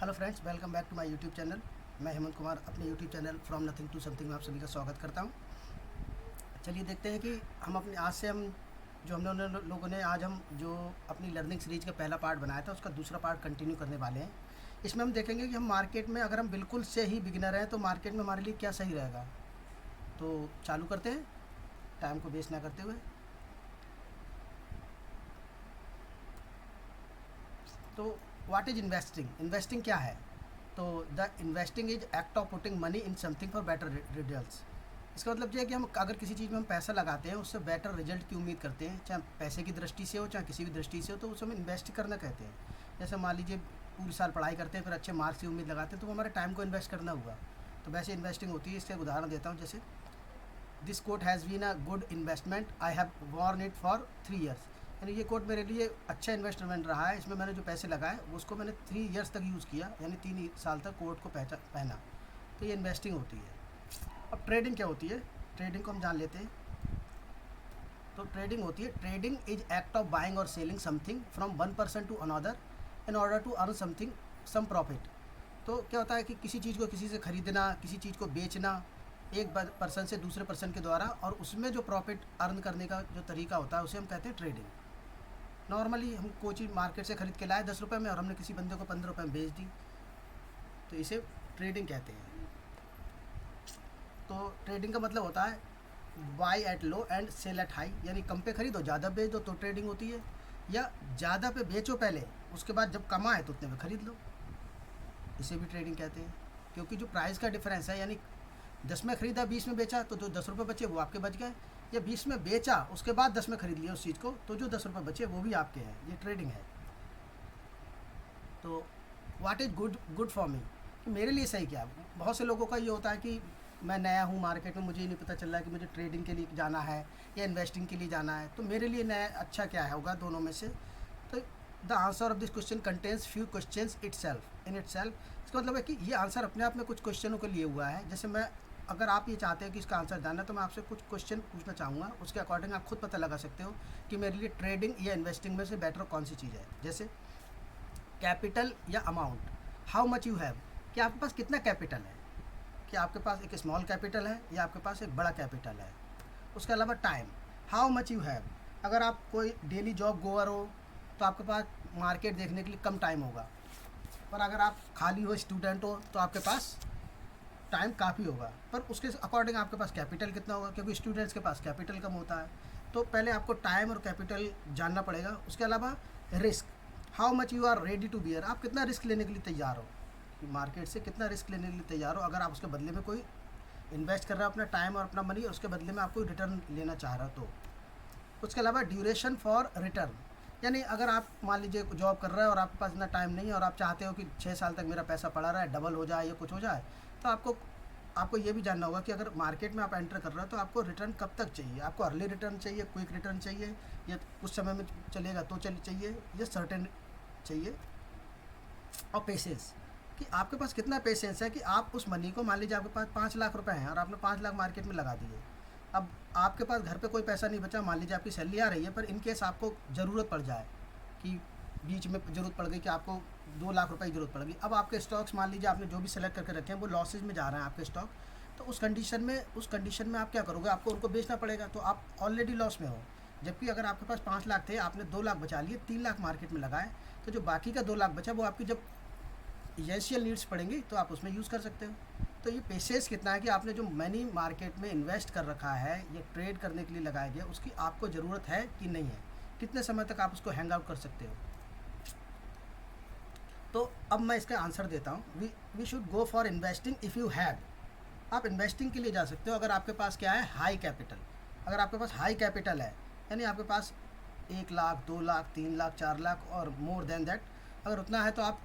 Hello friends, welcome back to my YouTube channel. मैं हेमंत कुमार अपने YouTube channel from nothing to something में आप सभी का स्वागत करता हूं। चलिए देखते हैं कि हम अपने आज से हम जो हम लोगों ने आज हम जो अपनी लर्निंग सीरीज का पहला पार्ट बनाया था उसका दूसरा पार्ट कंटिन्यू करने वाले हैं। इसमें हम देखेंगे कि हम मार्केट में अगर हम बिल्कुल से ही बिगिनर हैं तो मार्केट में हमारे लिए क्या सही रहेगा। तो चालू करते हैं टाइम को वेस्ट ना करते हुए। तो व्हाट इज इन्वेस्टिंग? इन्वेस्टिंग क्या है? तो the investing is act of putting money in something for better results. इसका मतलब ये है कि हम अगर किसी चीज़ में हम पैसा लगाते हैं उससे बेटर रिजल्ट की उम्मीद करते हैं, चाहे पैसे की दृष्टि से हो चाहे किसी भी दृष्टि से हो, तो उसे हम इन्वेस्ट करना कहते हैं। जैसे मान लीजिए पूरी साल पढ़ाई करते हैं फिर अच्छे मार्क्स की उम्मीद लगाते हैं तो वो हमारे टाइम को इन्वेस्ट करना हुआ। तो वैसे इन्वेस्टिंग होती है। इसका एक उदाहरण देता हूँ। जैसे this coat has been a good investment, I have worn it for 3 years. यानी ये कोट मेरे लिए अच्छा इन्वेस्टमेंट रहा है, इसमें मैंने जो पैसे लगाए उसको मैंने 3 ईयर्स तक यूज़ किया, यानी 3 साल तक कोट को पहना। तो ये इन्वेस्टिंग होती है। अब ट्रेडिंग क्या होती है? ट्रेडिंग को हम जान लेते हैं। तो ट्रेडिंग होती है, trading is act of buying और selling something from one person to another in order to earn something some profit. तो क्या होता है कि किसी चीज़ को किसी से ख़रीदना, किसी चीज़ को बेचना एक पर्सन से दूसरे पर्सन के द्वारा, और उसमें जो प्रॉफिट अर्न करने का जो तरीका होता है उसे हम कहते हैं ट्रेडिंग। नॉर्मली हम कोई चीज़ मार्केट से ख़रीद के लाए 10 रुपये में और हमने किसी बंदे को 15 रुपये में बेच दी, तो इसे ट्रेडिंग कहते हैं। तो ट्रेडिंग का मतलब होता है buy at low and sell at high, यानी कम पे खरीदो ज़्यादा बेच दो तो ट्रेडिंग होती है, या ज़्यादा पे बेचो पहले, उसके बाद जब कम आए तो उतने में ख़रीद लो, इसे भी ट्रेडिंग कहते हैं। क्योंकि जो प्राइस का डिफरेंस है, यानी 10 में ख़रीदा 20 में बेचा तो जो 10 रुपये बचे वो आपके बच गए, या 20 में बेचा उसके बाद 10 में ख़रीद लिया उस चीज़ को तो जो 10 रुपये बचे वो भी आपके हैं। ये ट्रेडिंग है। तो what is good for me, मेरे लिए सही क्या? बहुत से लोगों का ये होता है कि मैं नया हूँ मार्केट में, मुझे ही नहीं पता चल रहा है कि मुझे ट्रेडिंग के लिए जाना है या इन्वेस्टिंग के लिए जाना है, तो मेरे लिए नया अच्छा क्या होगा दोनों में से? तो the answer of this question contains few questions in it self. इसका मतलब है कि ये आंसर अपने आप में कुछ क्वेश्चनों को लिए हुआ है। जैसे मैं, अगर आप ये चाहते हैं कि इसका आंसर जानना है तो मैं आपसे कुछ क्वेश्चन पूछना चाहूँगा, उसके अकॉर्डिंग आप खुद पता लगा सकते हो कि मेरे लिए ट्रेडिंग या इन्वेस्टिंग में से बेटर कौन सी चीज़ है। जैसे कैपिटल या amount, how much you have, कि आपके पास कितना कैपिटल है, कि आपके पास एक स्मॉल कैपिटल है या आपके पास एक बड़ा कैपिटल है। उसके अलावा time, how much you have, अगर आप कोई डेली जॉब गोअर हो तो आपके पास मार्केट देखने के लिए कम टाइम होगा, पर अगर आप खाली हो, स्टूडेंट हो, तो आपके पास टाइम काफ़ी होगा, पर उसके अकॉर्डिंग आपके पास कैपिटल कितना होगा, क्योंकि स्टूडेंट्स के पास कैपिटल कम होता है। तो पहले आपको टाइम और कैपिटल जानना पड़ेगा। उसके अलावा risk, how much you are ready to bear, आप कितना रिस्क लेने के लिए तैयार हो, कि मार्केट से कितना रिस्क लेने के लिए तैयार हो, अगर आप उसके बदले में कोई इन्वेस्ट कर रहे हो अपना टाइम और अपना मनी और उसके बदले में आप कोई रिटर्न लेना चाह रहे हो। तो उसके अलावा ड्यूरेशन फॉर रिटर्न, यानी अगर आप मान लीजिए जॉब कर रहे हो और आपके पास इतना टाइम नहीं है और आप चाहते हो कि 6 साल तक मेरा पैसा पड़ा रहा है, डबल हो जाए या कुछ हो जाए, तो आपको ये भी जानना होगा कि अगर मार्केट में आप एंटर कर रहे हो तो आपको रिटर्न कब तक चाहिए। आपको अर्ली रिटर्न चाहिए, क्विक रिटर्न चाहिए, या कुछ समय में चलेगा तो चाहिए, या सर्टेन चाहिए। और पेशेंस, कि आपके पास कितना पेशेंस है कि आप उस मनी को, मान लीजिए आपके पास 5 लाख रुपए हैं और आपने 5 लाख मार्केट में लगा दिए, अब आपके पास घर पे कोई पैसा नहीं बचा, मान लीजिए आपकी सैलरी आ रही है, पर इन केस आपको ज़रूरत पड़ जाए कि बीच में ज़रूरत पड़ गई कि आपको 2 लाख रुपए की ज़रूरत पड़ गई, अब आपके स्टॉक्स मान लीजिए आपने जो भी सेलेक्ट करके रखे हैं वो लॉसेज में जा रहे हैं आपके स्टॉक, तो उस कंडीशन में आप क्या करोगे? आपको उनको बेचना पड़ेगा, तो आप ऑलरेडी लॉस में हो। जबकि अगर आपके पास 5 लाख थे, आपने 2 लाख बचा लिए, 3 लाख मार्केट में लगाए, तो जो बाकी का 2 लाख बचा वो आपकी जब एसेंशियल नीड्स पड़ेंगी तो आप उसमें यूज़ कर सकते हो। तो ये पेशेंस कितना है कि आपने जो मनी मार्केट में इन्वेस्ट कर रखा है, ये ट्रेड करने के लिए लगाया गया, उसकी आपको ज़रूरत है कि नहीं है, कितने समय तक आप उसको हैंग आउट कर सकते हो। तो अब मैं इसका आंसर देता हूँ। We should go for investing if you have, आप इन्वेस्टिंग के लिए जा सकते हो अगर आपके पास क्या है, हाई कैपिटल। अगर आपके पास हाई कैपिटल है, यानी आपके पास 1 लाख 2 लाख 3 लाख 4 लाख और मोर देन दैट, अगर उतना है तो आप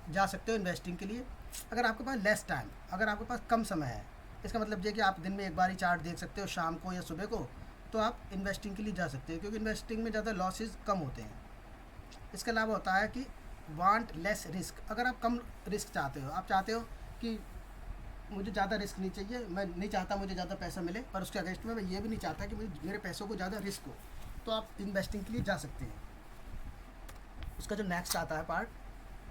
जा सकते हो इन्वेस्टिंग के लिए। अगर आपके पास लेस टाइम, अगर आपके पास कम समय है, इसका मतलब ये कि आप दिन में एक बार ही चार्ट देख सकते हो, शाम को या सुबह को, तो आप इन्वेस्टिंग के लिए जा सकते हो, क्योंकि इन्वेस्टिंग में ज़्यादा लॉसेज कम होते हैं। इसके अलावा होता है कि वांट लेस रिस्क, अगर आप कम रिस्क चाहते हो, आप चाहते हो कि मुझे ज़्यादा रिस्क नहीं चाहिए, मैं नहीं चाहता मुझे ज़्यादा पैसा मिले, पर उसके अगेंस्ट में मैं ये भी नहीं चाहता कि मेरे पैसों को ज़्यादा रिस्क हो, तो आप इन्वेस्टिंग के लिए जा सकते हैं। उसका जो नेक्स्ट आता है पार्ट,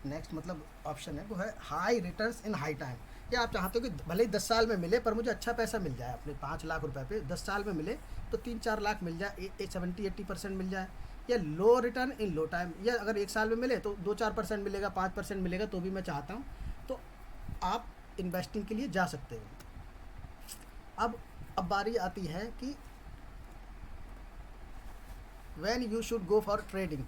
नेक्स्ट मतलब ऑप्शन है वो है high returns in high time. या आप चाहते हो कि भले ही 10 साल में मिले पर मुझे अच्छा पैसा मिल जाए, अपने 5 लाख रुपए पे 10 साल में मिले तो 3-4 लाख मिल जाए, 70-80% मिल जाए। या लो रिटर्न इन लो टाइम, या अगर 1 साल में मिले तो 2-4% मिलेगा, 5% मिलेगा तो भी मैं चाहता हूँ, तो आप इन्वेस्टिंग के लिए जा सकते हो। अब बारी आती है कि when you should go for trading.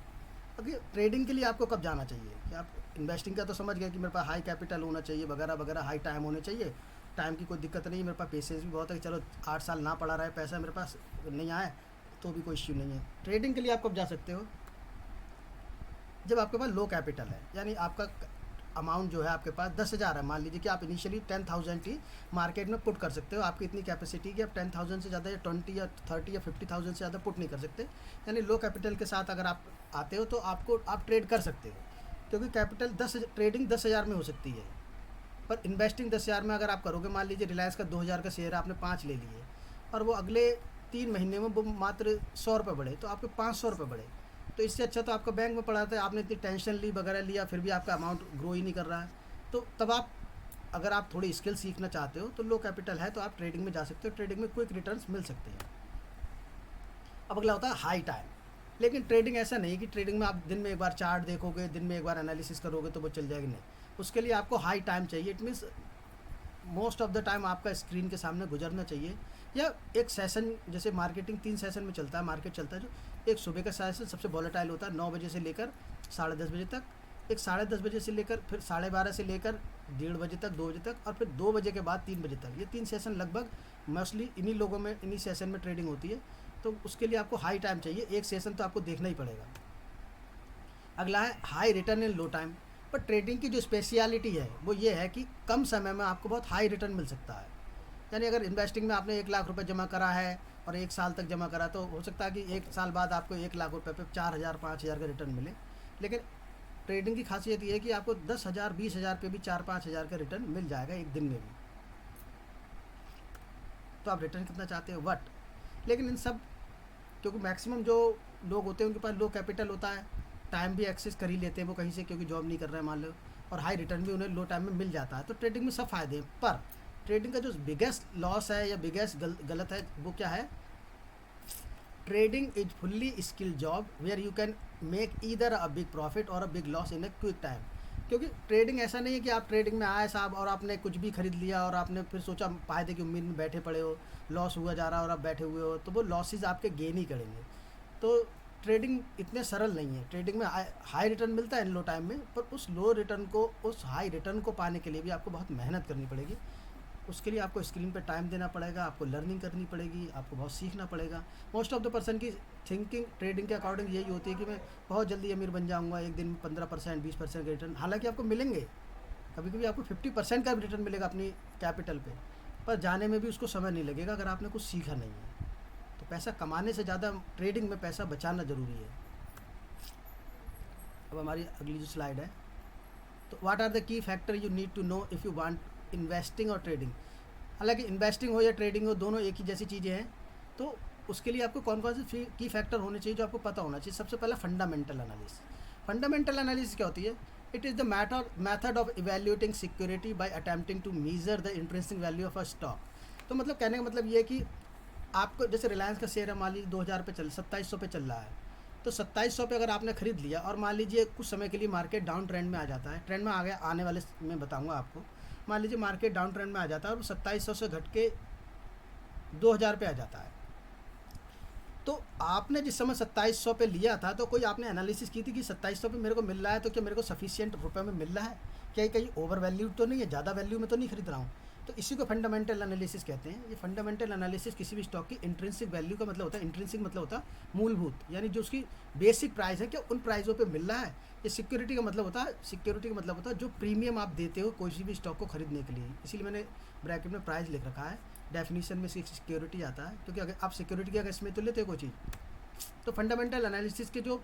Okay, trading के लिए आपको कब जाना चाहिए? कि आप इन्वेस्टिंग का तो समझ गए कि मेरे पास हाई कैपिटल होना चाहिए वगैरह वगैरह, हाई टाइम होने चाहिए, टाइम की कोई दिक्कत नहीं, मेरे पास पेशेंस भी बहुत है कि चलो 8 साल ना पड़ा रहे, पैसा मेरे पास नहीं आए तो भी कोई इश्यू नहीं है। ट्रेडिंग के लिए आप कब जा सकते हो? जब आपके पास लो कैपिटल है, यानी आपका अमाउंट जो है आपके पास 10,000 है। मान लीजिए कि आप इनिशियली 10,000 ही मार्केट में पुट कर सकते हो, आपकी इतनी कैपेसिटी कि आप 10,000 से ज़्यादा या 20 या 30 या 50,000 से ज़्यादा पुट नहीं कर सकते। यानी लो कैपिटल के साथ अगर आप आते हो तो आप ट्रेड कर सकते हो, क्योंकि कैपिटल ट्रेडिंग 10,000 में हो सकती है, पर इन्वेस्टिंग 10,000 में अगर आप करोगे, मान लीजिए रिलायंस का 2,000 का शेयर आपने 5 ले लिए और वो अगले 3 महीने में वो मात्र 100 रुपये बढ़े तो आपके 500 रुपये बढ़े, तो इससे अच्छा तो आपका बैंक में पड़ा था, आपने इतनी टेंशन ली वगैरह लिया फिर भी आपका अमाउंट ग्रो ही नहीं कर रहा है। तो तब आप, अगर आप थोड़ी स्किल सीखना चाहते हो तो लो कैपिटल है तो आप ट्रेडिंग में जा सकते हो, ट्रेडिंग में क्विक रिटर्न्स मिल सकते हैं। अब अगला होता है हाई टाइम। लेकिन ट्रेडिंग ऐसा नहीं कि ट्रेडिंग में आप दिन में एक बार चार्ट देखोगे, दिन में एक बार एनालिसिस करोगे तो वो चल जाएगी, नहीं। उसके लिए आपको हाई टाइम चाहिए। It means most of the time आपका स्क्रीन के सामने गुजरना चाहिए, या एक सेशन, जैसे मार्केटिंग 3 सेशन में चलता है, मार्केट चलता है जो, एक सुबह का सेशन सबसे वॉलेटाइल होता है 9 बजे से लेकर 10:30 बजे तक, एक 10:30 बजे से लेकर फिर 12:30 से लेकर 1:30 बजे तक, 2 बजे तक, और फिर 2 बजे के बाद 3 बजे तक। ये 3 सेशन लगभग मोस्टली इन्हीं लोगों में, इन्हीं सेशन में ट्रेडिंग होती है। तो उसके लिए आपको हाई टाइम चाहिए, एक सेशन तो आपको देखना ही पड़ेगा। अगला है हाई रिटर्न इन लो टाइम। पर ट्रेडिंग की जो स्पेशलिटी है वो ये है कि कम समय में आपको बहुत हाई रिटर्न मिल सकता है। यानी अगर इन्वेस्टिंग में आपने 1 लाख रुपए जमा करा है और 1 साल तक जमा करा, तो हो सकता है कि 1 साल बाद आपको 1 लाख रुपए पे 4,000 5,000 का रिटर्न मिले। लेकिन ट्रेडिंग की खासियत ये है कि आपको 10,000 20,000 पे भी 4-5 हज़ार का रिटर्न मिल जाएगा एक दिन में भी। तो आप रिटर्न कितना चाहते हो वट। लेकिन इन सब, क्योंकि मैक्सिमम जो लोग होते हैं उनके पास लो कैपिटल होता है, टाइम भी एक्सेस कर ही लेते हैं वो कहीं से, क्योंकि जॉब नहीं कर रहे हैं मान लो, और हाई रिटर्न भी उन्हें लो टाइम में मिल जाता है। तो ट्रेडिंग में सब फायदे हैं। पर ट्रेडिंग का जो बिगेस्ट लॉस है या बिगेस्ट गलत है वो क्या है? Trading is fully skill job where you can make either a big profit और a big loss in a quick time. क्योंकि ट्रेडिंग ऐसा नहीं है कि आप ट्रेडिंग में आए साहब और आपने कुछ भी खरीद लिया और आपने फिर सोचा फायदे की उम्मीद में बैठे पड़े हो, लॉस हुआ जा रहा है और आप बैठे हुए हो, तो वो लॉसेज आपके गेन ही करेंगे। तो ट्रेडिंग इतने सरल नहीं है। ट्रेडिंग में हाई रिटर्न मिलता है इन लो टाइम में, पर उस लो रिटर्न को, उस हाई रिटर्न को पाने के लिए भी आपको बहुत मेहनत करनी पड़ेगी। उसके लिए आपको स्क्रीन पे टाइम देना पड़ेगा, आपको लर्निंग करनी पड़ेगी, आपको बहुत सीखना पड़ेगा। मोस्ट ऑफ द पर्सन की थिंकिंग ट्रेडिंग के अकॉर्डिंग यही होती है कि मैं बहुत जल्दी अमीर बन जाऊंगा, एक दिन में 15% 20% का रिटर्न। हालांकि आपको मिलेंगे, कभी कभी आपको 50% का भी रिटर्न मिलेगा अपनी कैपिटल पे, पर जाने में भी उसको समय नहीं लगेगा अगर आपने कुछ सीखा नहीं है। तो पैसा कमाने से ज़्यादा ट्रेडिंग में पैसा बचाना ज़रूरी है। अब हमारी अगली जो स्लाइड है, तो what are the key factor you need to know if you want investing और ट्रेडिंग। हालांकि इन्वेस्टिंग हो या ट्रेडिंग हो, दोनों एक ही जैसी चीज़ें हैं। तो उसके लिए आपको कौन कौन से की फैक्टर होने चाहिए जो आपको पता होना चाहिए। सबसे पहला फंडामेंटल एनालिसिस। फंडामेंटल एनालिसिस क्या होती है? It is the method of evaluating security by attempting to measure the intrinsic value of a stock. तो मतलब कहने का मतलब ये है कि आपको, जैसे रिलायंस का शेयर है मान लीजिए 2,000 पे 2700 पे चल रहा है, तो 2700 पे अगर आपने खरीद लिया और मान लीजिए कुछ समय के लिए मार्केट डाउन ट्रेंड में आ जाता है, ट्रेंड में आ गया, आने वाले में बताऊंगा आपको, मान लीजिए मार्केट डाउन ट्रेंड में आ जाता है और 2700 से घट के 2,000 पे आ जाता है, तो आपने जिस समय 2700 पे लिया था तो कोई आपने एनालिसिस की थी कि 2700 पे मेरे को मिल रहा है तो क्या मेरे को सफिशिएंट रुपए में मिल रहा है, क्या कहीं ओवर वैल्यू तो नहीं है, ज़्यादा वैल्यू में तो नहीं खरीद रहा हूँ। तो इसी को फंडामेंटल एनालिसिस कहते हैं। ये फंडामेंटल एनालिसिस किसी भी स्टॉक की इंट्रिंसिक वैल्यू का मतलब होता है, इंट्रिंसिक मतलब होता है मूलभूत, यानी जो उसकी बेसिक प्राइस है क्या उन प्राइसों पे मिल रहा है। ये सिक्योरिटी का मतलब होता है, सिक्योरिटी का मतलब होता है जो प्रीमियम आप देते हो कोई भी स्टॉक को खरीदने के लिए, इसीलिए मैंने ब्रैकेट में प्राइस लिख रखा है। डेफिनेशन में सिक्योरिटी आता है, क्योंकि अगर आप सिक्योरिटी की अगर इसमें तो लेते हो कोई चीज़, तो फंडामेंटल एनालिसिस के जो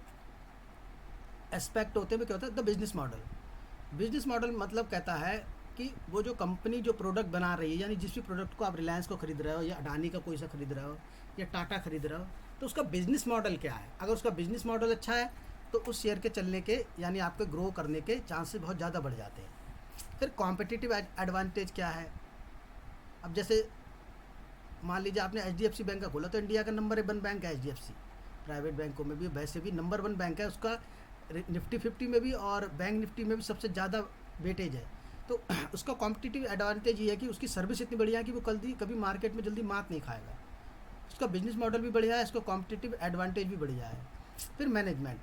एस्पेक्ट होते हैं वो क्या होता है? The business model. Business model मतलब कहता है कि वो जो कंपनी जो प्रोडक्ट बना रही है, यानी जिस भी प्रोडक्ट को आप रिलायंस को खरीद रहे हो या अडानी का कोई सा खरीद रहे हो या टाटा खरीद रहे हो, तो उसका बिजनेस मॉडल क्या है। अगर उसका बिजनेस मॉडल अच्छा है तो उस शेयर के चलने के यानी आपके ग्रो करने के चांसेस बहुत ज़्यादा बढ़ जाते हैं। फिर कॉम्पिटिटिव एडवांटेज क्या है? अब जैसे मान लीजिए आपने HDFC बैंक का खोला, तो इंडिया का नंबर 1 बैंक है HDFC। प्राइवेट बैंकों में भी वैसे भी नंबर 1 बैंक है, उसका निफ्टी 50 में भी और बैंक निफ्टी में भी सबसे ज़्यादा वेटेज है। तो उसका कॉम्पिटिटिव एडवांटेज ये है कि उसकी सर्विस इतनी बढ़िया है कि वो कभी मार्केट में जल्दी मात नहीं खाएगा। उसका बिजनेस मॉडल भी बढ़िया है, उसका कॉम्पिटिटिव एडवांटेज भी बढ़िया है। फिर मैनेजमेंट,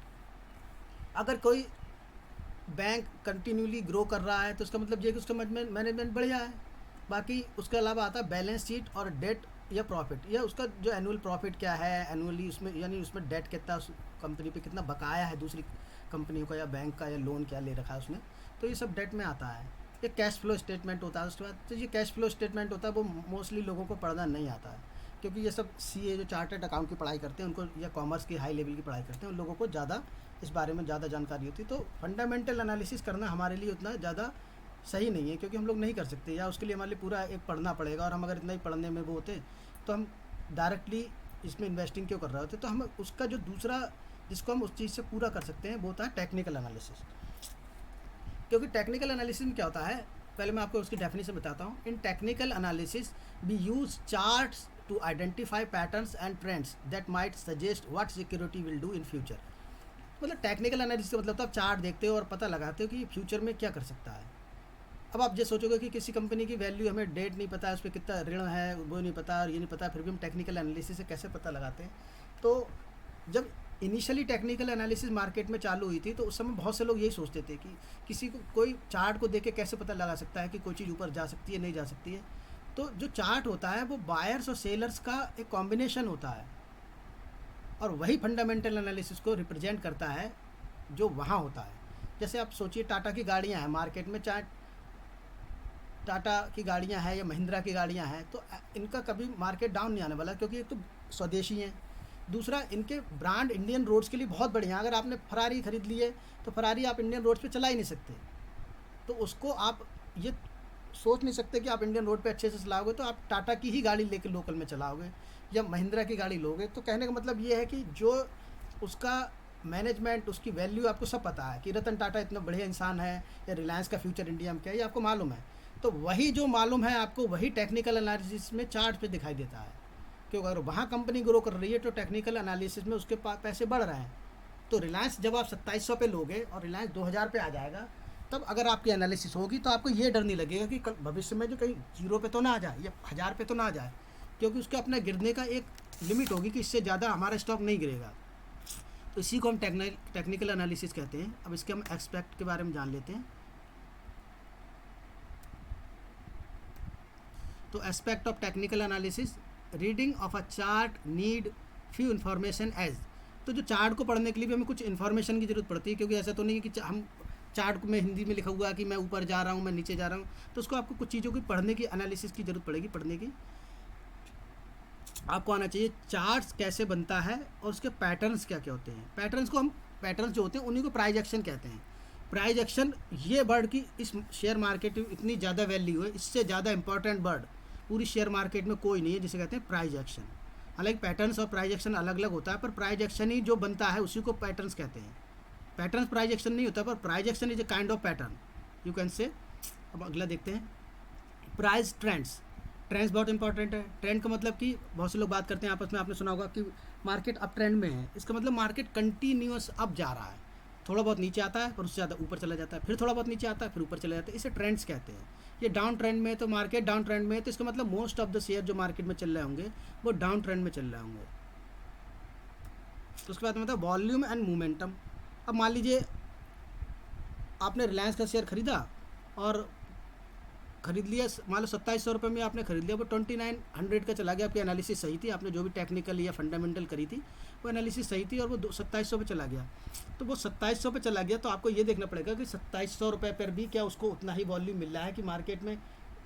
अगर कोई बैंक कंटिन्यूली ग्रो कर रहा है तो उसका मतलब ये है कि उसका मैनेजमेंट बढ़िया है। बाकी उसके अलावा आता है बैलेंस शीट और डेट या प्रॉफिट, या उसका जो एनुअल प्रॉफिट क्या है एनुअली, उसमें यानी उसमें डेट कितना, उस कंपनी पे कितना बकाया है दूसरी कंपनियों का या बैंक का, या लोन क्या ले रखा है उसमें, तो ये सब डेट में आता है। ये कैश फ्लो स्टेटमेंट होता है। उसके बाद तो ये कैश फ्लो स्टेटमेंट होता है, वो मोस्टली लोगों को पढ़ना नहीं आता है, क्योंकि ये सब CA जो चार्टर्ड अकाउंट की पढ़ाई करते हैं उनको, या कॉमर्स की हाई लेवल की पढ़ाई करते हैं, उन लोगों को ज़्यादा इस बारे में ज़्यादा जानकारी होती है। तो फंडामेंटल एनालिसिस करना हमारे लिए उतना ज़्यादा सही नहीं है, क्योंकि हम लोग नहीं कर सकते, या उसके लिए हमारे लिए पूरा एक पढ़ना पड़ेगा, और हम अगर इतना ही पढ़ने में वो होते तो हम डायरेक्टली इसमें इन्वेस्टिंग क्यों कर रहे होते। तो हम उसका जो दूसरा जिसको हम उस चीज़ से पूरा कर सकते हैं वो होता है टेक्निकल एनालिसिस। क्योंकि टेक्निकल एनालिसिस में क्या होता है, पहले मैं आपको उसकी डेफिनेशन बताता हूँ। In technical analysis we use charts to identify patterns and trends that might suggest what security will do in future. मतलब टेक्निकल एनालिसिस का मतलब तो आप चार्ट देखते हो और पता लगाते हो कि फ्यूचर में क्या कर सकता है। अब आप ये सोचोगे कि किसी कंपनी की वैल्यू हमें डेट नहीं पता है, उस पर कितना ऋण है वो नहीं पता, और ये नहीं पता, फिर भी हम टेक्निकल एनालिसिस से कैसे पता लगाते हैं। तो जब इनिशियली टेक्निकल एनालिसिस मार्केट में चालू हुई थी तो उस समय बहुत से लोग यही सोचते थे कि किसी को कोई चार्ट को देख के कैसे पता लगा सकता है कि कोई चीज़ ऊपर जा सकती है नहीं जा सकती है। तो जो चार्ट होता है वो बायर्स और सेलर्स का एक कॉम्बिनेशन होता है, और वही फंडामेंटल एनालिसिस को रिप्रेजेंट करता है जो वहाँ होता है। जैसे आप सोचिए टाटा की गाड़ियाँ हैं मार्केट में, चाहे टाटा की गाड़ियाँ हैं या महिंद्रा की गाड़ियाँ हैं, तो इनका कभी मार्केट डाउन नहीं आने वाला, क्योंकि एक तो स्वदेशी हैं, दूसरा इनके ब्रांड इंडियन रोड्स के लिए बहुत बढ़िया है। अगर आपने फरारी खरीद ली है तो फरारी आप इंडियन रोड्स पे चला ही नहीं सकते, तो उसको आप ये सोच नहीं सकते कि आप इंडियन रोड पे अच्छे से चलाओगे, तो आप टाटा की ही गाड़ी लेकर लोकल में चलाओगे या महिंद्रा की गाड़ी लोगे। तो कहने का मतलब ये है कि जो उसका मैनेजमेंट, उसकी वैल्यू आपको सब पता है कि रतन टाटा इतना बढ़िया इंसान है, या रिलायंस का फ्यूचर इंडिया में क्या है, ये आपको मालूम है। तो वही जो मालूम है आपको, वही टेक्निकल एनालिसिस में चार्ट पे दिखाई देता है। क्योंकि अगर वहाँ कंपनी ग्रो कर रही है तो टेक्निकल एनालिसिस में उसके पैसे बढ़ रहे हैं। तो रिलायंस जब आप 2700 पे लोगे और रिलायंस 2000 पे आ जाएगा, तब अगर आपकी एनालिसिस होगी तो आपको ये डर नहीं लगेगा कि कल भविष्य में जो कहीं 0 पे तो ना आ जाए या 1000 पे तो ना आ जाए, क्योंकि उसका अपना गिरने का एक लिमिट होगी कि इससे ज़्यादा हमारा स्टॉक नहीं गिरेगा। तो इसी को हम टेक्निकल एनालिसिस कहते हैं। अब इसके हम एस्पेक्ट के बारे में जान लेते हैं। तो aspect of technical analysis, reading of a chart need few information age. तो जो चार्ट को पढ़ने के लिए भी हमें कुछ इन्फॉर्मेशन की ज़रूरत पड़ती है, क्योंकि ऐसा तो नहीं है कि हम चार्ट में हिंदी में लिखा हुआ है कि मैं ऊपर जा रहा हूँ, मैं नीचे जा रहा हूँ, तो उसको आपको कुछ चीज़ों की पढ़ने की, एनालिसिस की ज़रूरत पड़ेगी। पढ़ने की आपको आना चाहिए चार्ट्स कैसे बनता है और उसके पैटर्न्स क्या क्या होते हैं। पैटर्न्स जो होते हैं उन्हीं को प्राइस एक्शन कहते हैं। प्राइस एक्शन ये वर्ड की इस शेयर मार्केट में इतनी ज़्यादा वैल्यू है, इससे ज़्यादा इंपॉर्टेंट वर्ड पूरी शेयर मार्केट में कोई नहीं है जिसे कहते हैं प्राइस एक्शन। हालांकि पैटर्न्स और प्राइस एक्शन अलग अलग होता है, पर प्राइस एक्शन ही जो बनता है उसी को पैटर्न्स कहते हैं। पैटर्न्स प्राइस एक्शन नहीं होता, पर price action is a kind of pattern, you can say. अब अगला देखते हैं, प्राइस ट्रेंड्स। ट्रेंड्स बहुत इंपॉर्टेंट है। ट्रेंड का मतलब कि बहुत से लोग बात करते हैं आपस में, आपने सुना होगा कि मार्केट अप ट्रेंड में है, इसका मतलब मार्केट कंटिन्यूअस अप जा रहा है, थोड़ा बहुत नीचे आता है पर उससे ज़्यादा ऊपर चला जाता है, फिर थोड़ा बहुत नीचे आता है फिर ऊपर चला जाता है, इसे ट्रेंड्स कहते हैं। ये डाउन ट्रेंड में है तो मार्केट डाउन ट्रेंड में है, तो इसका मतलब मोस्ट ऑफ द शेयर जो मार्केट में चल रहे होंगे वो डाउन ट्रेंड में चल रहे होंगे। तो उसके बाद मतलब वॉल्यूम एंड मोमेंटम। अब मान लीजिए आपने रिलायंस का शेयर खरीदा और खरीद लिया, मान लो 2700 रुपये में आपने खरीद लिया, वो 2900 का चला गया। आपकी एनालिसिस सही थी, आपने जो भी टेक्निकल या फंडामेंटल करी थी वो एनालिसिस सही थी, और वो 2700 पे चला गया। तो वो 2700 पे चला गया तो आपको ये देखना पड़ेगा कि 2700 रुपये पर भी क्या उसको उतना ही वॉल्यूम मिल रहा है कि मार्केट में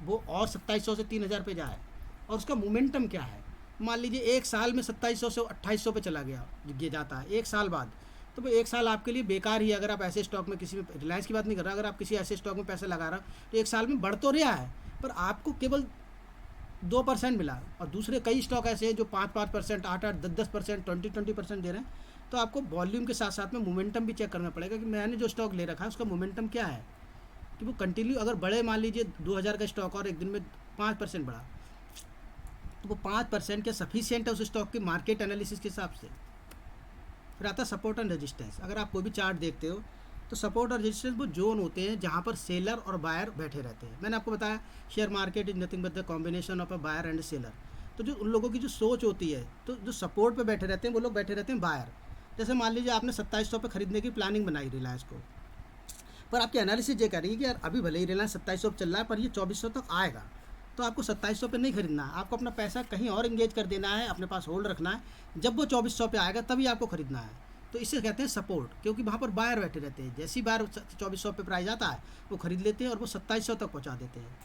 वो और 2700 से 3000 पे जाए, और उसका मोमेंटम क्या है। मान लीजिए एक साल में 2700 से 2800 पे चला गया, ये जाता है एक साल बाद, तो वो एक साल आपके लिए बेकार ही है। अगर आप ऐसे स्टॉक में, किसी में, रिलायंस की बात नहीं कर रहा, अगर आप किसी ऐसे स्टॉक में पैसे लगा रहा तो एक साल में बढ़ तो रहा है पर आपको केवल 2% मिला, और दूसरे कई स्टॉक ऐसे हैं जो 5-5%, 8-8, 10-10%, 20-20% दे रहे हैं। तो आपको वॉल्यूम के साथ साथ में मोमेंटम भी चेक करना पड़ेगा कि मैंने जो स्टॉक ले रखा है उसका मोमेंटम क्या है, कि वो कंटिन्यू अगर बढ़े, मान लीजिए 2000 का स्टॉक और एक दिन में 5% बढ़ा, तो वो 5% क्या सफिशियंट है उस स्टॉक के मार्केट एनालिसिस के हिसाब से। फिर आता है सपोर्ट एंड रेजिस्टेंस। अगर आप कोई भी चार्ट देखते हो तो सपोर्ट और रेजिस्टेंस वो जोन होते हैं जहाँ पर सेलर और बायर बैठे रहते हैं। मैंने आपको बताया share market is nothing but the combination of a buyer and seller. तो जो उन लोगों की जो सोच होती है, तो जो सपोर्ट पे बैठे रहते हैं वो लोग बैठे रहते हैं बायर। जैसे मान लीजिए आपने 2700 पे खरीदने की प्लानिंग बनाई रिलायंस को, पर आपकी एनालिसिस ये कह रही है कि यार अभी भले ही रिलायंस 2700 पे चल रहा है पर ये 2400 तक आएगा, तो आपको 2700 पे नहीं खरीदना है, आपको अपना पैसा कहीं और इंगेज कर देना है, अपने पास होल्ड रखना है। जब वो 2400 पे आएगा तभी आपको खरीदना है। तो इसे कहते हैं सपोर्ट, क्योंकि वहाँ पर बायर बैठे रहते हैं। जैसी बायर 2400 पे प्राइस आता है वो खरीद लेते हैं और वो 2700 तक पहुँचा देते हैं।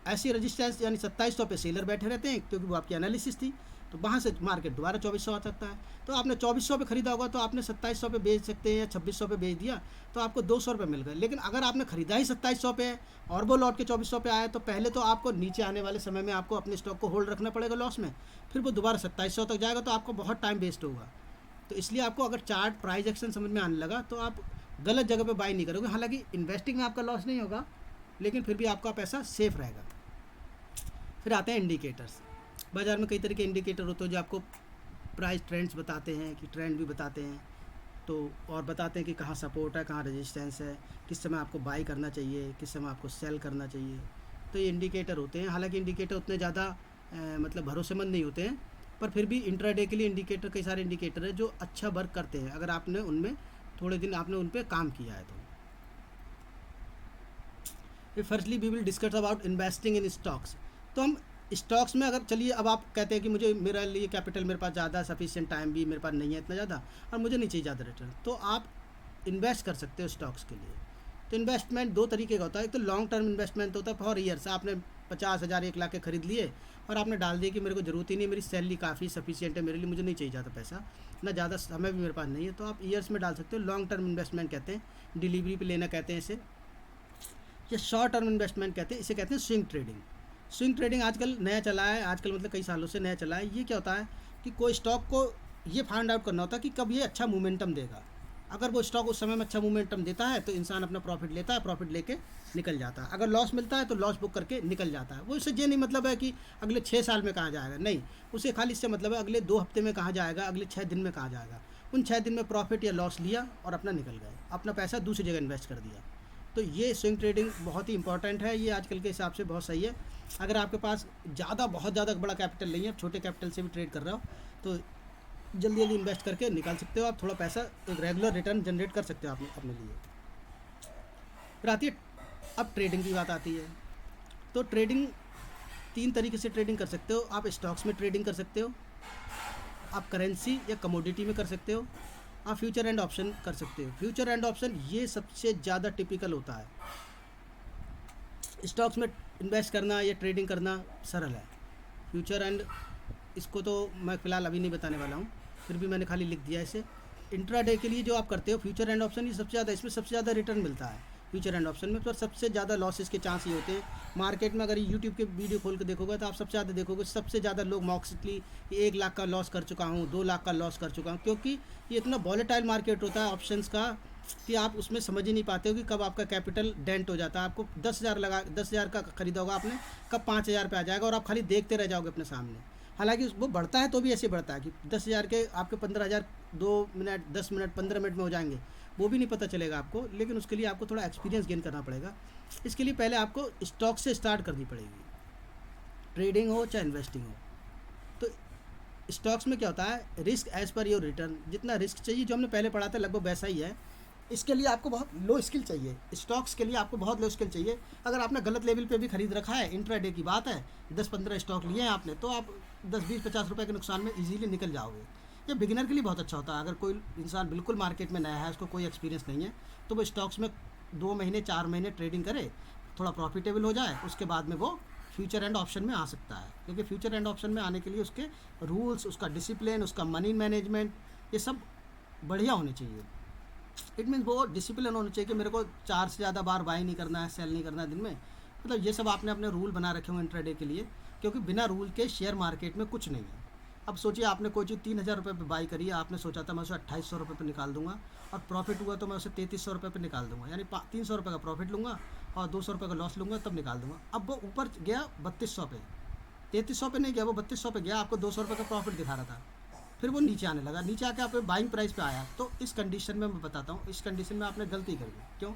ऐसी रजिस्टेंस यानी 2700 पे सेलर बैठे रहते हैं, क्योंकि वो आपकी एनालिसिस थी, तो वहाँ से मार्केट दोबारा 2400 आ सकता है। तो आपने 2400 पे खरीदा होगा तो आपने 2700 पे बेच सकते हैं या 2600 पे बेच दिया तो आपको 200 रुपये मिल गए। लेकिन अगर आपने खरीदा ही 2700 पे और वो लौट के 2400 पे आया, तो पहले तो आपको नीचे आने वाले समय में आपको अपने स्टॉक को होल्ड रखना पड़ेगा लॉस में, फिर वो दोबारा 2700 तक जाएगा, तो आपको बहुत टाइम वेस्ट होगा। तो इसलिए आपको अगर चार्ट प्राइस एक्शन समझ में आने लगा तो आप गलत जगह पे बाई नहीं करोगे। हालांकि इन्वेस्टिंग में आपका लॉस नहीं होगा, लेकिन फिर भी आपका पैसा सेफ रहेगा। फिर आते हैं इंडिकेटर्स। बाज़ार में कई तरह के इंडिकेटर होते हैं जो आपको प्राइस ट्रेंड्स बताते हैं, कि ट्रेंड भी बताते हैं, तो और बताते हैं कि कहाँ सपोर्ट है, कहाँ रेजिस्टेंस है, किस समय आपको बाई करना चाहिए, किस समय आपको सेल करना चाहिए। तो ये इंडिकेटर होते हैं। हालांकि इंडिकेटर उतने ज़्यादा मतलब भरोसेमंद नहीं होते हैं, पर फिर भी इंट्राडे के लिए इंडिकेटर, कई सारे इंडिकेटर है जो अच्छा वर्क करते हैं अगर आपने उनमें थोड़े दिन आपने उन पर काम किया है। तो firstly we will discuss about investing in stocks. तो हम स्टॉक्स में अगर चलिए, अब आप कहते हैं कि मुझे मेरे लिए कैपिटल मेरे पास ज़्यादा सफिशिएंट टाइम भी मेरे पास नहीं है इतना ज़्यादा, और मुझे नहीं चाहिए ज़्यादा रिटर्न, तो आप इन्वेस्ट कर सकते हो स्टॉक्स के लिए। तो इन्वेस्टमेंट दो तरीके का होता है। एक तो लॉन्ग टर्म इन्वेस्टमेंट होता है फॉर ईयर्स। आपने 50,000 1 लाख के खरीद लिए और आपने डाल दिया कि मेरे को ज़रूरत ही नहीं, मेरी सैलरी काफ़ी सफिशिएंट है मेरे लिए, मुझे नहीं चाहिए ज़्यादा पैसा, ना ज़्यादा समय भी मेरे पास नहीं है, तो आप ईयर्स में डाल सकते हो। लॉन्ग टर्म इन्वेस्टमेंट कहते हैं, डिलीवरी पे लेना कहते हैं इसे। या शॉर्ट टर्म इन्वेस्टमेंट कहते हैं, इसे कहते हैं स्विंग ट्रेडिंग। स्विंग ट्रेडिंग आजकल नया चला है, आजकल मतलब कई सालों से नया चला है। ये क्या होता है कि कोई स्टॉक को ये फाइंड आउट करना होता है कि कब ये अच्छा मोमेंटम देगा। अगर वो स्टॉक उस समय में अच्छा मोमेंटम देता है तो इंसान अपना प्रॉफिट लेता है, प्रॉफिट लेके निकल जाता है। अगर लॉस मिलता है तो लॉस बुक करके निकल जाता है। वो इससे ये नहीं मतलब है कि अगले 6 साल में कहाँ जाएगा, नहीं, उसे खाली इससे मतलब है अगले 2 हफ्ते में कहाँ जाएगा, अगले 6 दिन में कहाँ जाएगा। उन 6 दिन में प्रॉफिट या लॉस लिया और अपना निकल गए, अपना पैसा दूसरी जगह इन्वेस्ट कर दिया। तो ये स्विंग ट्रेडिंग बहुत ही इंपॉर्टेंट है, ये आजकल के हिसाब से बहुत सही है। अगर आपके पास बहुत ज़्यादा बड़ा कैपिटल नहीं है, छोटे कैपिटल से भी ट्रेड कर रहे हो, तो जल्दी जल्दी इन्वेस्ट करके निकाल सकते हो आप, थोड़ा पैसा एक रेगुलर रिटर्न जनरेट कर सकते हो आप अपने लिए। फिर आती है अब ट्रेडिंग की बात आती है। तो ट्रेडिंग 3 तरीके से ट्रेडिंग कर सकते हो। आप स्टॉक्स में ट्रेडिंग कर सकते हो, आप करेंसी या कमोडिटी में कर सकते हो, आप फ्यूचर एंड ऑप्शन कर सकते हो। फ्यूचर एंड ऑप्शन ये सबसे ज़्यादा टिपिकल होता है। स्टॉक्स में इन्वेस्ट करना या ट्रेडिंग करना सरल है, फ्यूचर एंड इसको तो मैं फ़िलहाल अभी नहीं बताने वाला हूँ, फिर भी मैंने खाली लिख दिया इसे। इंट्राडे के लिए जो आप करते हो फ्यूचर एंड ऑप्शन, ये सबसे ज़्यादा, इसमें सबसे ज़्यादा रिटर्न मिलता है फ्यूचर एंड ऑप्शन में, पर सबसे ज़्यादा लॉसेस के चांस ये होते हैं। मार्केट में अगर यूट्यूब के वीडियो खोल के देखोगे तो आप सबसे ज़्यादा देखोगे, सबसे ज़्यादा लोग मॉक्सिटली 1 लाख का लॉस कर चुका हूँ, 2 लाख का लॉस कर चुका हूँ, क्योंकि ये इतना वॉलेटाइल मार्केट होता है ऑप्शंस का कि आप उसमें समझ ही नहीं पाते हो कि कब आपका कैपिटल डेंट हो जाता है। आपको 10,000 का खरीदा होगा आपने, कब 5,000 पे आ जाएगा और आप खाली देखते रह जाओगे अपने सामने। हालांकि वो बढ़ता है तो भी ऐसे बढ़ता है कि 10,000 के आपके 15,000 2 मिनट 10 मिनट 15 मिनट में हो जाएंगे, वो भी नहीं पता चलेगा आपको। लेकिन उसके लिए आपको थोड़ा एक्सपीरियंस गेन करना पड़ेगा। इसके लिए पहले आपको स्टॉक से स्टार्ट करनी पड़ेगी, ट्रेडिंग हो चाहे इन्वेस्टिंग हो। तो स्टॉक्स में क्या होता है, risk as per your return, जितना रिस्क चाहिए जो हमने पहले पढ़ा था लगभग वैसा ही है। इसके लिए आपको बहुत लो स्किल चाहिए, स्टॉक्स के लिए आपको बहुत लो स्किल चाहिए। अगर आपने गलत लेवल पे भी खरीद रखा है, इंट्राडे की बात है, 10-15 स्टॉक लिए हैं आपने, तो आप 10-20-50 रुपये के नुकसान में इजीली निकल जाओगे। ये बिगिनर के लिए बहुत अच्छा होता है। अगर कोई इंसान बिल्कुल मार्केट में नया है, उसको कोई एक्सपीरियंस नहीं है, तो वो स्टॉक्स में 2 महीने 4 महीने ट्रेडिंग करे, थोड़ा प्रॉफिटेबल हो जाए, उसके बाद में वो फ्यूचर एंड ऑप्शन में आ सकता है। क्योंकि फ्यूचर एंड ऑप्शन में आने के लिए उसके रूल्स, उसका डिसिप्लिन, उसका मनी मैनेजमेंट, ये सब बढ़िया होने चाहिए। इट मीन्स वो डिसिप्लिन होना चाहिए कि मेरे को 4 से ज़्यादा बार बाई नहीं करना है, सेल नहीं करना है दिन में। मतलब ये सब आपने अपने रूल बना रखे हो इंट्राडे के लिए, क्योंकि बिना रूल के शेयर मार्केट में कुछ नहीं है। अब सोचिए आपने कोई चीज़ 3,000 रुपये पे बाई करी है, आपने सोचा था मैं उसे 2,800 रुपये पे निकाल दूंगा और प्रॉफिट हुआ तो मैं उसे 3,300 रुपये पे निकाल दूंगा, यानी 300 रुपये का प्रॉफिट लूँगा और 200 रुपये का लॉस लूँगा तब निकाल दूंगा। अब वो ऊपर गया 3200 पे, 3300 पे नहीं गया, वो 3200 पे गया, आपको 200 रुपये का प्रॉफिट दिखा रहा था, फिर वो नीचे आने लगा, नीचे आके आपके बाइंग प्राइस पे आया। तो इस कंडीशन में मैं बताता हूँ, इस कंडीशन में आपने गलती कर दी। क्यों?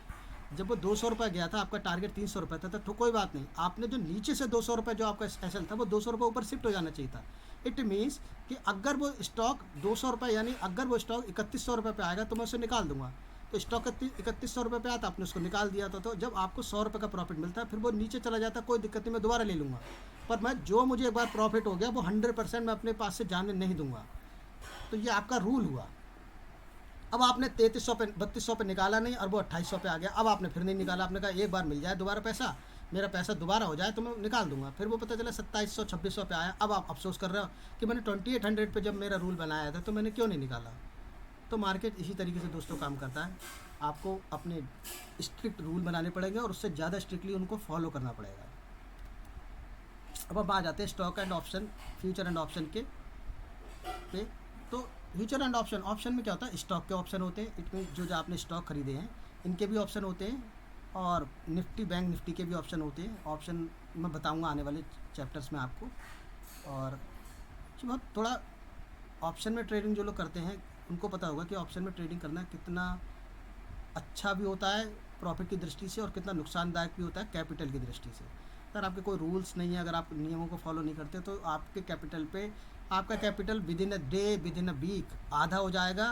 जब वो 200 रुपये गया था, आपका टारगेट 300 रुपये था, तो कोई बात नहीं, आपने जो नीचे से 200 रुपये जो आपका एसएल था वो 200 रुपये ऊपर शिफ्ट हो जाना चाहिए था। इट मीन्स कि अगर वो स्टॉक 200 रुपये, यानी अगर वो स्टॉक 3100 रुपये पे आएगा तो मैं उसे निकाल दूंगा। तो स्टॉक 3100 रुपये पे आता, आपने उसको निकाल दिया था, तो जब आपको 100 रुपये का प्रॉफिट मिलता है, फिर वो नीचे चला जाता, कोई दिक्कत नहीं, मैं दोबारा ले लूँगा। पर मैं जो मुझे एक बार प्रॉफिट हो गया वो 100% मैं अपने पास से जाने नहीं दूंगा। तो ये आपका रूल हुआ। अब आपने 3300 पे 3200 पे निकाला नहीं और वो 2800 पे आ गया, अब आपने फिर नहीं निकाला, आपने कहा एक बार मिल जाए दोबारा पैसा, मेरा पैसा दोबारा हो जाए तो मैं निकाल दूंगा, फिर वो पता चला 2700 2600 पे आया। अब आप अफसोस कर रहे हो कि मैंने 2800 पे जब मेरा रूल बनाया था तो मैंने क्यों नहीं निकाला। तो मार्केट इसी तरीके से दोस्तों काम करता है, आपको अपने स्ट्रिक्ट रूल बनाने पड़ेंगे और उससे ज़्यादा स्ट्रिक्टली उनको फॉलो करना पड़ेगा। अब आ जाते हैं stock and option, future and option के पे। तो फ्यूचर एंड ऑप्शन में क्या होता है, स्टॉक के ऑप्शन होते हैं, इट मीन जो आपने स्टॉक खरीदे हैं इनके भी ऑप्शन होते हैं, और निफ्टी बैंक निफ्टी के भी ऑप्शन होते हैं। ऑप्शन मैं बताऊंगा आने वाले चैप्टर्स में आपको। और बहुत थोड़ा ऑप्शन में ट्रेडिंग जो लोग करते हैं उनको पता होगा कि ऑप्शन में ट्रेडिंग करना कितना अच्छा भी होता है प्रॉफिट की दृष्टि से और कितना नुकसानदायक भी होता है कैपिटल की दृष्टि से। अगर आपके कोई रूल्स नहीं है, अगर आप नियमों को फॉलो नहीं करते तो आपके कैपिटल पे, आपका capital within a day, within a week आधा हो जाएगा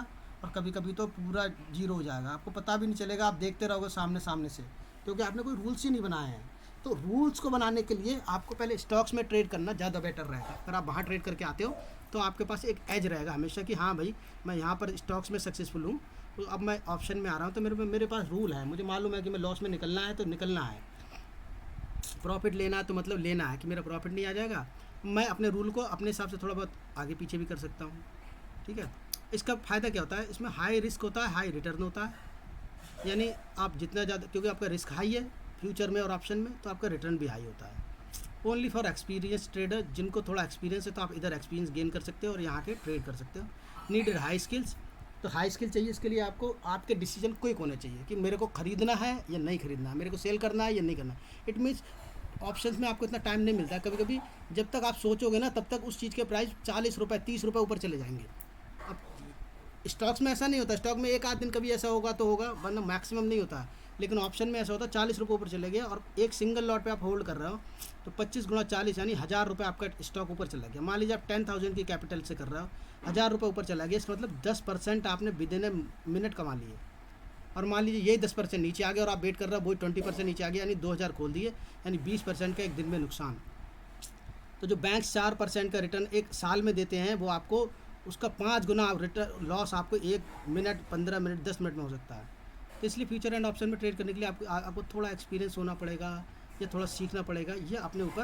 और कभी कभी तो पूरा जीरो हो जाएगा, आपको पता भी नहीं चलेगा, आप देखते रहोगे सामने से, क्योंकि आपने कोई रूल्स ही नहीं बनाए हैं। तो रूल्स को बनाने के लिए आपको पहले स्टॉक्स में ट्रेड करना ज़्यादा बेटर रहेगा। अगर आप वहाँ ट्रेड करके आते हो तो आपके पास एक एज रहेगा हमेशा कि हाँ भाई मैं यहाँ पर स्टॉक्स में सक्सेसफुल हूँ, तो अब मैं ऑप्शन में आ रहा हूँ तो मेरे पास रूल है, मुझे मालूम है कि मैं लॉस में निकलना है तो निकलना है, प्रॉफिट लेना है तो मतलब लेना है कि मेरा प्रॉफिट नहीं आ जाएगा। मैं अपने रूल को अपने हिसाब से थोड़ा बहुत आगे पीछे भी कर सकता हूँ, ठीक है। इसका फ़ायदा क्या होता है, इसमें हाई रिस्क होता है, हाई रिटर्न होता है, यानी आप जितना ज़्यादा, क्योंकि आपका रिस्क हाई है फ्यूचर में और ऑप्शन में, तो आपका रिटर्न भी हाई होता है। ओनली फॉर एक्सपीरियंस ट्रेडर, जिनको थोड़ा एक्सपीरियंस है तो आप इधर एक्सपीरियंस गेन कर सकते हो और यहाँ के ट्रेड कर सकते हो। नीडेड हाई स्किल्स, तो हाई स्किल चाहिए, इसके लिए आपको आपके डिसीजन क्विक होने चाहिए कि मेरे को ख़रीदना है या नहीं ख़रीदना है, मेरे को सेल करना है या नहीं करना है। इट मीन्स ऑप्शंस में आपको इतना टाइम नहीं मिलता है, कभी कभी जब तक आप सोचोगे ना तब तक उस चीज़ के प्राइस 40 रुपये 30 रुपये ऊपर चले जाएंगे। अब स्टॉक्स में ऐसा नहीं होता, स्टॉक में एक आध दिन कभी ऐसा होगा तो होगा, वरना मैक्सिमम नहीं होता। लेकिन ऑप्शन में ऐसा होता है 40 रुपये ऊपर चले गए और एक सिंगल लॉट पे आप होल्ड कर रहे हो तो 25 गुणा 40 यानी 1000 रुपये आपका स्टॉक ऊपर चला गया। मान लीजिए आप 10,000 की कैपिटल से कर रहे हो, 1000 रुपये ऊपर चला गया, इसका मतलब 10% आपने विद इन ए मिनट कमा लिए। और मान लीजिए यही 10% नीचे आ गया और आप वेट कर रहे हो, वही 20% नीचे आ गया, यानी 2000 खोल दिए, यानी 20% का एक दिन में नुकसान। तो जो बैंक 4% का रिटर्न एक साल में देते हैं वो आपको उसका 5 गुना रिटर्न लॉस आपको 1 मिनट 15 मिनट 10 मिनट में हो सकता है। तो इसलिए फ्यूचर एंड ऑप्शन में ट्रेड करने के लिए आपको थोड़ा एक्सपीरियंस होना पड़ेगा या थोड़ा सीखना पड़ेगा, या अपने ऊपर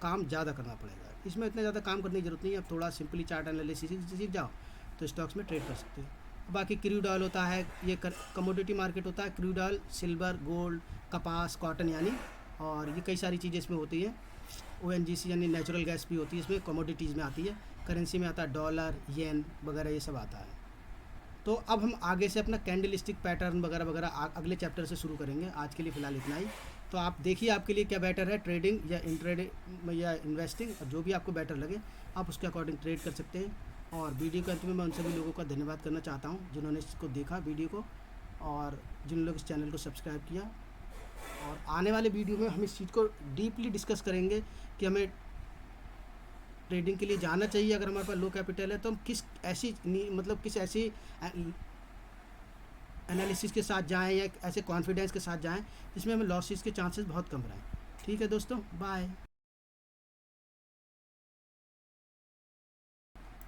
काम ज़्यादा करना पड़ेगा। इसमें इतना ज़्यादा काम करने की जरूरत नहीं है, आप थोड़ा सिंपली चार्ट एनालिसिस सीख जाओ तो स्टॉक्स में ट्रेड कर सकते हैं। बाकी क्रूड ऑयल होता है, ये कमोडिटी मार्केट होता है, क्रूड ऑयल, सिल्वर, गोल्ड, कपास, कॉटन यानी, और ये कई सारी चीज़ें इसमें होती है। ONGC यानी नेचुरल गैस भी होती है इसमें, कमोडिटीज़ में आती है। करेंसी में आता है डॉलर, येन वगैरह, ये सब आता है। तो अब हम आगे से अपना कैंडल स्टिक पैटर्न वगैरह वगैरह अगले चैप्टर से शुरू करेंगे। आज के लिए फ़िलहाल इतना ही। तो आप देखिए आपके लिए क्या बेटर है, ट्रेडिंग या इंट्रेडिंग या इन्वेस्टिंग, और जो भी आपको बेटर लगे आप उसके अकॉर्डिंग ट्रेड कर सकते हैं। और वीडियो के अंत में मैं उन सभी लोगों का धन्यवाद करना चाहता हूँ जिन्होंने इसको देखा वीडियो को, और जिन लोग इस चैनल को सब्सक्राइब किया। और आने वाले वीडियो में हम इस चीज़ को डीपली डिस्कस करेंगे कि हमें ट्रेडिंग के लिए जाना चाहिए अगर हमारे पास लो कैपिटल है, तो हम किस ऐसी एनालिसिस के साथ जाएं या ऐसे कॉन्फिडेंस के साथ जाएं जिसमें हमें लॉसेस के चांसेस बहुत कम रहें। ठीक है दोस्तों, बाय।